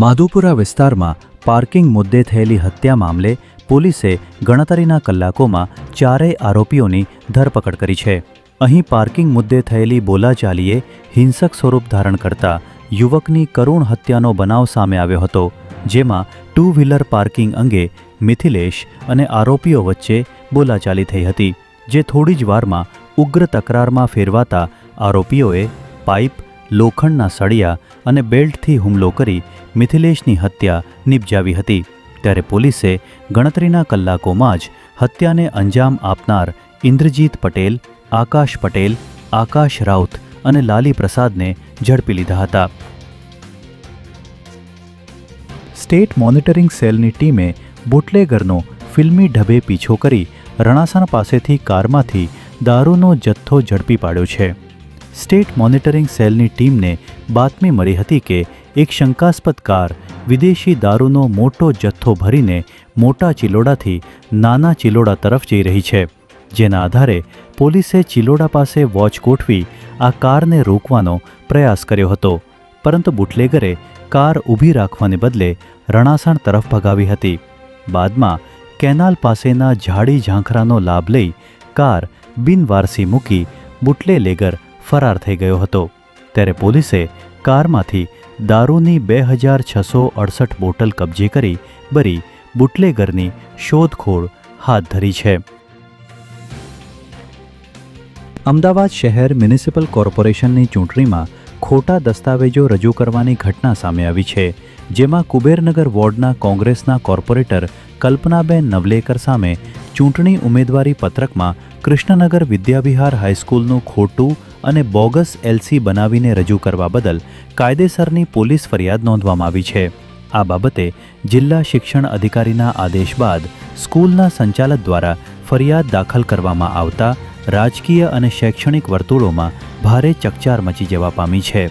માધુપુરા વિસ્તારમાં પાર્કિંગ મુદ્દે થયેલી હત્યા મામલે પોલીસે ગણતરીના કલાકોમાં ચારેય આરોપીઓની ધરપકડ કરી છે. અહીં પાર્કિંગ મુદ્દે થયેલી બોલાચાલીએ હિંસક સ્વરૂપ ધારણ કરતા યુવકની કરુણ હત્યાનો બનાવ સામે આવ્યો હતો, જેમાં ટુ વ્હીલર પાર્કિંગ અંગે મિથિલેશ અને આરોપીઓ વચ્ચે બોલાચાલી થઈ હતી, જે થોડી જ વારમાં ઉગ્ર તકરારમાં ફેરવાતા આરોપીઓએ પાઇપ, લોખંડના સળિયા અને બેલ્ટથી હુમલો કરી મિથિલેશની હત્યા નિપજાવી હતી. ત્યારે પોલીસે ગણતરીના કલાકોમાં જ હત્યાને અંજામ આપનાર ઇન્દ્રજીત પટેલ, આકાશ પટેલ, આકાશ રાઉત અને લાલી પ્રસાદને ઝડપી લીધા હતા. સ્ટેટ મોનિટરિંગ સેલની ટીમે બુટલેગરનો ફિલ્મી ઢબે પીછો કરી રણાસણ પાસેથી કારમાંથી દારૂનો જથ્થો ઝડપી પાડ્યો છે. સ્ટેટ મોનિટરિંગ સેલની ટીમને બાતમી મળી હતી કે એક શંકાસ્પદ કાર વિદેશી દારૂનો મોટો જથ્થો ભરીને મોટા ચિલોડાથી નાના ચિલોડા તરફ જઈ રહી છે. જેના આધારે પોલીસે ચિલોડા પાસે વોચ ગોઠવી આ કારને રોકવાનો પ્રયાસ કર્યો હતો, પરંતુ બુટલેગરે કાર ઊભી રાખવાને બદલે રણાસણ તરફ ભગાવી હતી. બાદમાં કેનાલ પાસેના ઝાડી ઝાંખરાનો લાભ લઈ કાર બિનવારસી મૂકી બુટલેગર ફરાર થઈ ગયો હતો. ત્યારે પોલીસે કારમાંથી દારૂની 2668 બોટલ કબજે કરી બરી બુટલેગરની શોધખોળ હાથ ધરી છે. અમદાવાદ શહેર મ્યુનિસિપલ કોર્પોરેશનની ચૂંટણીમાં ખોટા દસ્તાવેજો રજૂ કરવાની ઘટના સામે આવી છે, જેમાં કુબેરનગર વોર્ડના કોંગ્રેસના કોર્પોરેટર કલ્પનાબેન નવલેકર સામે ચૂંટણી ઉમેદવારી પત્રકમાં કૃષ્ણનગર વિદ્યાવિહાર હાઈસ્કૂલનું ખોટું અને બોગસ એલસી બનાવીને રજૂ કરવા બદલ કાયદેસરની પોલીસ ફરિયાદ નોંધવામાં આવી છે. આ બાબતે જિલ્લા શિક્ષણ અધિકારીના આદેશ બાદ સ્કૂલના સંચાલક દ્વારા ફરિયાદ દાખલ કરવામાં આવતા રાજકીય અને શૈક્ષણિક વર્તુળોમાં ભારે ચકચાર મચી જવા પામી છે.